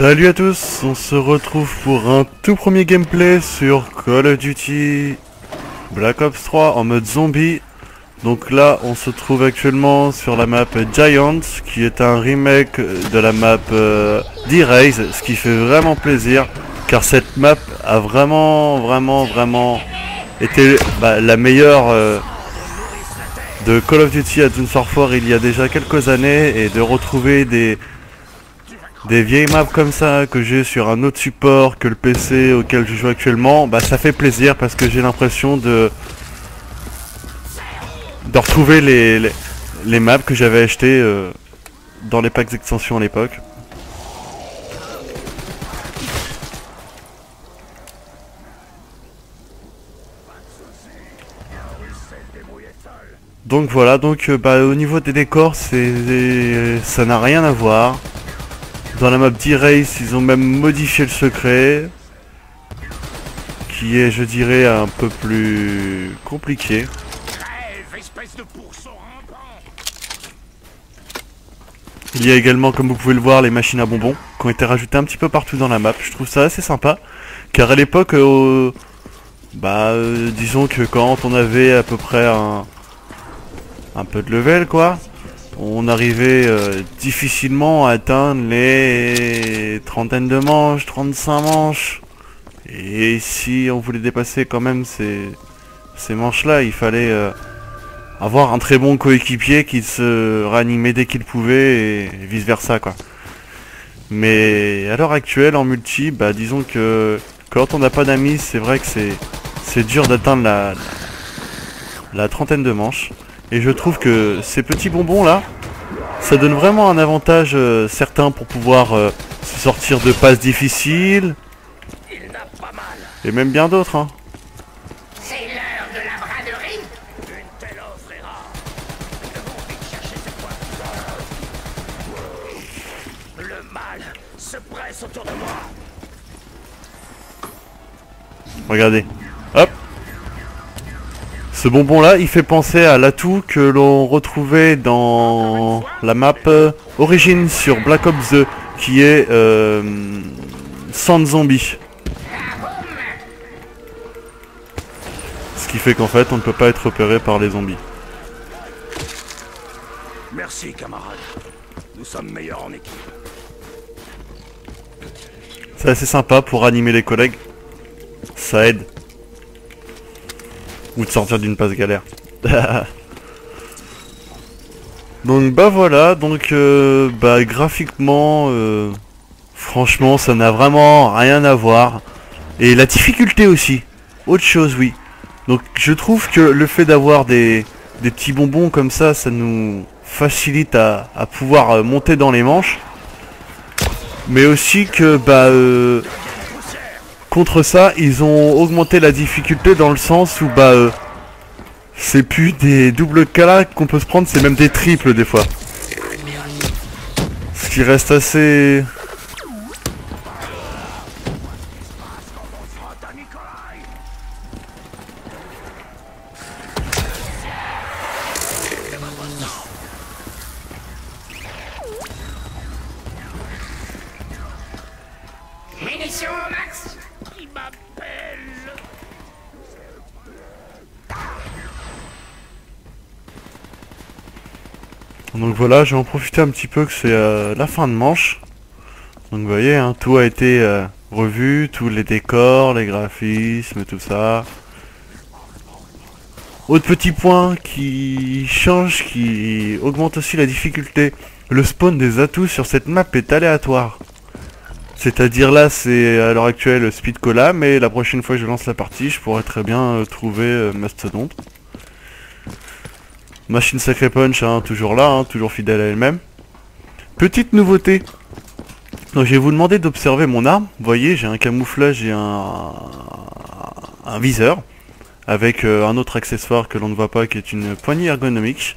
Salut à tous, on se retrouve pour un tout premier gameplay sur Call of Duty Black Ops 3 en mode zombie. Donc là on se trouve actuellement sur la map Giants, qui est un remake de la map d'Erase, ce qui fait vraiment plaisir car cette map a vraiment été la meilleure de Call of Duty Advanced Warfare il y a déjà quelques années, et de retrouver des vieilles maps comme ça que j'ai sur un autre support que le PC auquel je joue actuellement, ça fait plaisir parce que j'ai l'impression de retrouver les maps que j'avais achetées dans les packs d'extension à l'époque. Donc voilà, au niveau des décors, ça n'a rien à voir. Dans la map d'Erase, ils ont même modifié le secret, qui est, je dirais, un peu plus compliqué. Il y a également, comme vous pouvez le voir, les machines à bonbons qui ont été rajoutées un petit peu partout dans la map. Je trouve ça assez sympa, car à l'époque, disons que quand on avait à peu près un peu de level, quoi, on arrivait difficilement à atteindre les trentaines de manches, 35 manches. Et si on voulait dépasser quand même ces manches-là, il fallait avoir un très bon coéquipier qui se réanimait dès qu'il pouvait, et vice versa, quoi. Mais à l'heure actuelle, en multi, disons que quand on n'a pas d'amis, c'est vrai que c'est dur d'atteindre la trentaine de manches. Et je trouve que ces petits bonbons là, ça donne vraiment un avantage certain pour pouvoir se sortir de passes difficiles. Et même bien d'autres, hein. C'est l'heure de la braderie. Une telle offre est rare. Nous devons vite chercher cette fois. Le mal se presse autour de moi. Regardez. Hop. Ce bonbon là, il fait penser à l'atout que l'on retrouvait dans la map Origins sur Black Ops 2, qui est sans zombie. Ce qui fait qu'en fait on ne peut pas être repéré par les zombies. Merci camarade. Nous sommes meilleurs en équipe. C'est assez sympa pour animer les collègues. Ça aide. Ou de sortir d'une passe galère. Donc voilà, graphiquement, franchement ça n'a vraiment rien à voir. Et la difficulté aussi, autre chose, oui. Donc je trouve que le fait d'avoir des petits bonbons comme ça nous facilite à pouvoir monter dans les manches. Mais aussi que contre ça, ils ont augmenté la difficulté dans le sens où c'est plus des doubles cas qu'on peut se prendre, c'est même des triples des fois. Ce qui reste assez... Munitions au max. Il m'appelle. Donc voilà, je vais en profiter un petit peu que c'est la fin de manche. Donc vous voyez, hein, tout a été revu, tous les décors, les graphismes, tout ça. Autre petit point qui change, qui augmente aussi la difficulté. Le spawn des atouts sur cette map est aléatoire. C'est-à-dire là, c'est à l'heure actuelle Speed Cola, mais la prochaine fois que je lance la partie, je pourrais très bien trouver Mastodonte. Machine Sacré Punch, hein, toujours là, hein, toujours fidèle à elle-même. Petite nouveauté. Donc je vais vous demander d'observer mon arme. Vous voyez, j'ai un camouflage et un viseur, avec un autre accessoire que l'on ne voit pas, qui est une poignée ergonomique.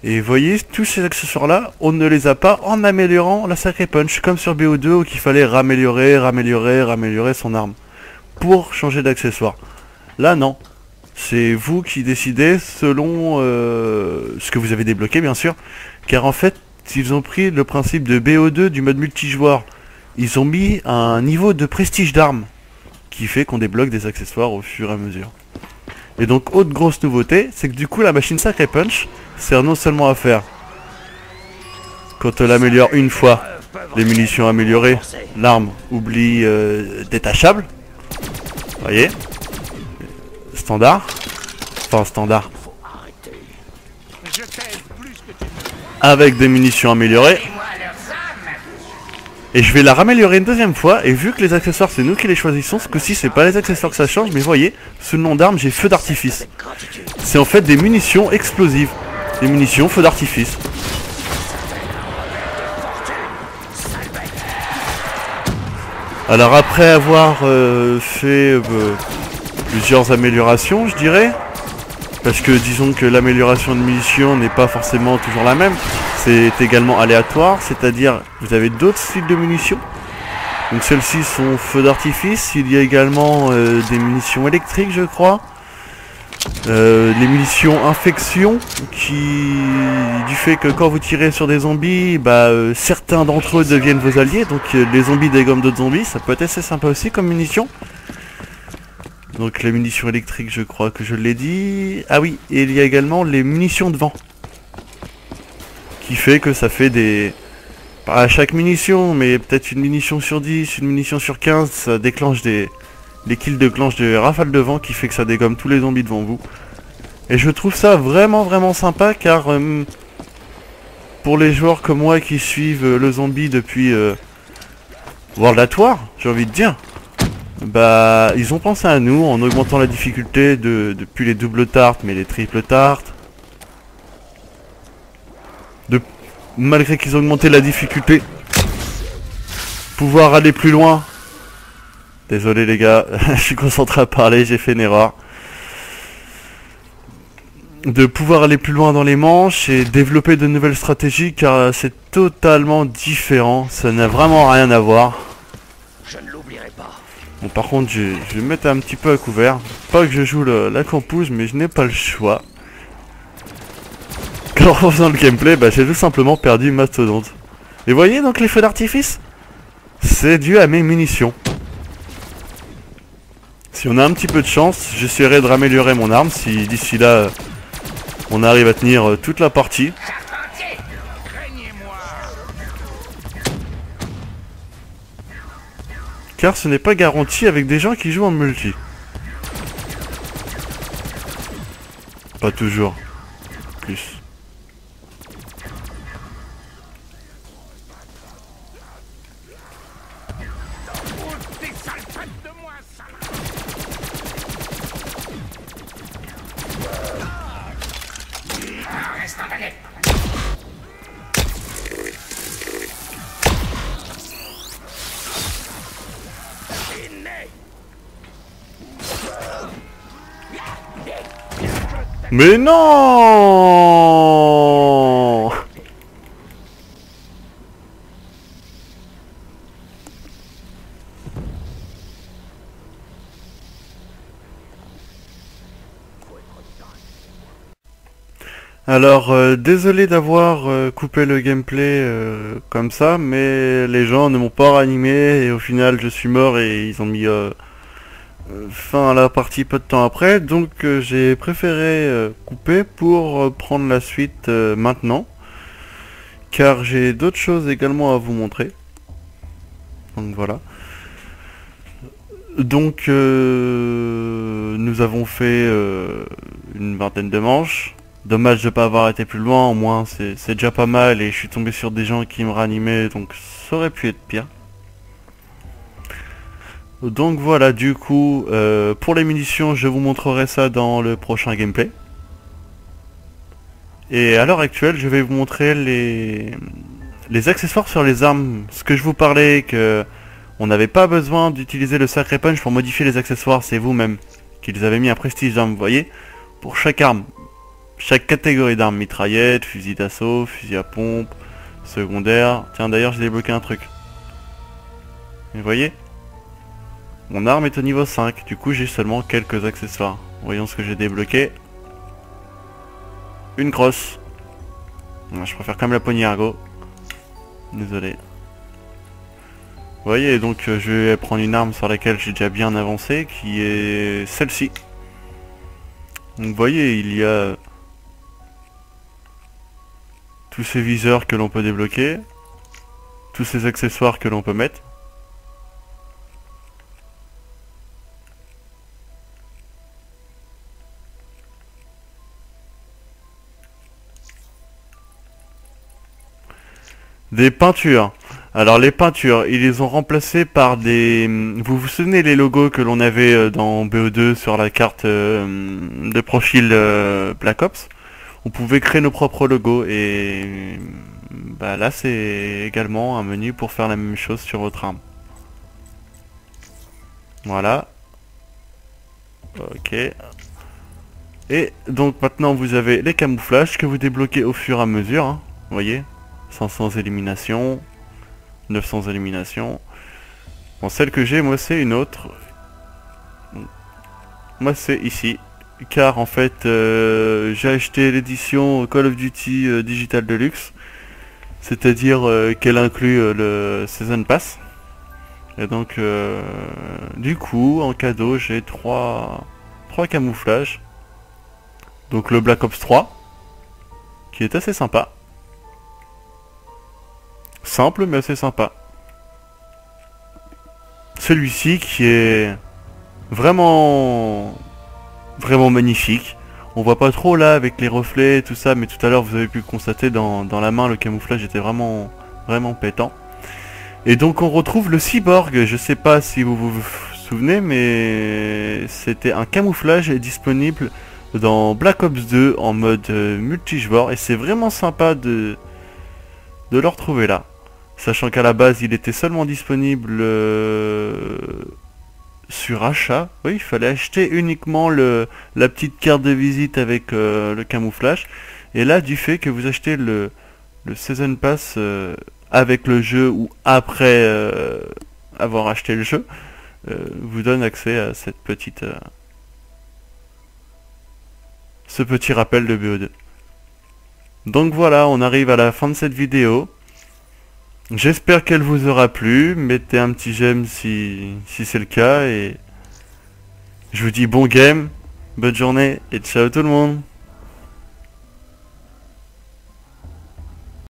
Et vous voyez, tous ces accessoires là, on ne les a pas en améliorant la Sacré Punch, comme sur BO2 où il fallait raméliorer son arme pour changer d'accessoire. Là non, c'est vous qui décidez selon ce que vous avez débloqué bien sûr, car en fait ils ont pris le principe de BO2 du mode multijoueur, ils ont mis un niveau de prestige d'armes qui fait qu'on débloque des accessoires au fur et à mesure. Et donc autre grosse nouveauté, c'est que du coup la machine Sacré Punch sert non seulement à faire, quand on l'améliore une fois, les munitions améliorées, l'arme oublie détachable. Voyez, standard, enfin standard, avec des munitions améliorées. Et je vais la raméliorer une deuxième fois, et vu que les accessoires c'est nous qui les choisissons, ce coup-ci c'est pas les accessoires que ça change, mais voyez, sous le nom d'arme j'ai feu d'artifice. C'est en fait des munitions explosives, des munitions feu d'artifice. Alors après avoir fait plusieurs améliorations, je dirais, parce que disons que l'amélioration de munitions n'est pas forcément toujours la même, c'est également aléatoire, c'est-à-dire vous avez d'autres styles de munitions. Donc celles-ci sont feu d'artifice, il y a également des munitions électriques je crois. Les munitions infection qui, du fait que quand vous tirez sur des zombies, certains d'entre eux deviennent vos alliés, donc les zombies dégomment d'autres zombies, ça peut être assez sympa aussi comme munition. Donc les munitions électriques je crois que je l'ai dit. Ah oui, et il y a également les munitions de vent. Qui fait que ça fait des... Pas à chaque munition, mais peut-être une munition sur 10, une munition sur 15, ça déclenche des kills déclenchent des rafales de vent qui fait que ça dégomme tous les zombies devant vous. Et je trouve ça vraiment sympa car pour les joueurs comme moi qui suivent le zombie depuis World at War, j'ai envie de dire, ils ont pensé à nous en augmentant la difficulté depuis les doubles tartes mais les triples tartes. Malgré qu'ils ont augmenté la difficulté, pouvoir aller plus loin. Désolé les gars, je suis concentré à parler, j'ai fait une erreur. De pouvoir aller plus loin dans les manches et développer de nouvelles stratégies car c'est totalement différent, ça n'a vraiment rien à voir. Je ne l'oublierai pas. Bon par contre je vais me mettre un petit peu à couvert, pas que je joue la campouze mais je n'ai pas le choix. Car en faisant le gameplay, j'ai tout simplement perdu Mastodonte. Et voyez donc les feux d'artifice, c'est dû à mes munitions. Si on a un petit peu de chance, j'essaierai de raméliorer mon arme si d'ici là on arrive à tenir toute la partie. Car ce n'est pas garanti avec des gens qui jouent en multi. Pas toujours. Plus. Mais non! Alors, désolé d'avoir coupé le gameplay comme ça, mais les gens ne m'ont pas ranimé et au final je suis mort et ils ont mis fin à la partie peu de temps après, donc j'ai préféré couper pour prendre la suite maintenant, car j'ai d'autres choses également à vous montrer. Donc voilà. Donc nous avons fait une vingtaine de manches. Dommage de ne pas avoir été plus loin, au moins c'est déjà pas mal et je suis tombé sur des gens qui me ranimaient, donc ça aurait pu être pire. Donc voilà, du coup, pour les munitions, je vous montrerai ça dans le prochain gameplay. Et à l'heure actuelle, je vais vous montrer les accessoires sur les armes. Ce que je vous parlais, que on n'avait pas besoin d'utiliser le Sacré Punch pour modifier les accessoires, c'est vous-même qui les avez mis à prestige d'armes, vous voyez. Pour chaque arme, chaque catégorie d'armes, mitraillette, fusil d'assaut, fusil à pompe, secondaire. Tiens, d'ailleurs, j'ai débloqué un truc. Vous voyez ? Mon arme est au niveau 5, du coup j'ai seulement quelques accessoires. Voyons ce que j'ai débloqué. Une crosse. Je préfère quand même la poignée ergo. Désolé. Vous voyez, donc je vais prendre une arme sur laquelle j'ai déjà bien avancé, qui est celle-ci. Donc vous voyez, il y a tous ces viseurs que l'on peut débloquer, tous ces accessoires que l'on peut mettre. Des peintures. Alors les peintures, ils les ont remplacées par des... Vous vous souvenez les logos que l'on avait dans BO2 sur la carte de profil Black Ops? On pouvait créer nos propres logos et bah là c'est également un menu pour faire la même chose sur votre arme. Voilà. Ok. Et donc maintenant vous avez les camouflages que vous débloquez au fur et à mesure. Hein. Vous voyez, 500 éliminations, 900 éliminations. Bon, celle que j'ai, moi c'est une autre. Moi c'est ici. Car en fait j'ai acheté l'édition Call of Duty Digital Deluxe. C'est-à-dire qu'elle inclut le Season Pass. Et donc du coup en cadeau j'ai trois camouflages. Donc le Black Ops 3 qui est assez sympa. Simple mais assez sympa. Celui-ci qui est vraiment magnifique. On voit pas trop là avec les reflets et tout ça, mais tout à l'heure vous avez pu le constater dans la main, le camouflage était vraiment pétant. Et donc on retrouve le cyborg, je sais pas si vous vous souvenez, mais c'était un camouflage disponible dans Black Ops 2 en mode multijoueur, et c'est vraiment sympa de le retrouver là. Sachant qu'à la base il était seulement disponible sur achat. Oui, il fallait acheter uniquement la petite carte de visite avec le camouflage. Et là, du fait que vous achetez le Season Pass avec le jeu ou après avoir acheté le jeu, vous donne accès à cette petite ce petit rappel de BO2. Donc voilà, on arrive à la fin de cette vidéo. J'espère qu'elle vous aura plu. Mettez un petit j'aime si c'est le cas. Et je vous dis bon game, bonne journée et ciao tout le monde.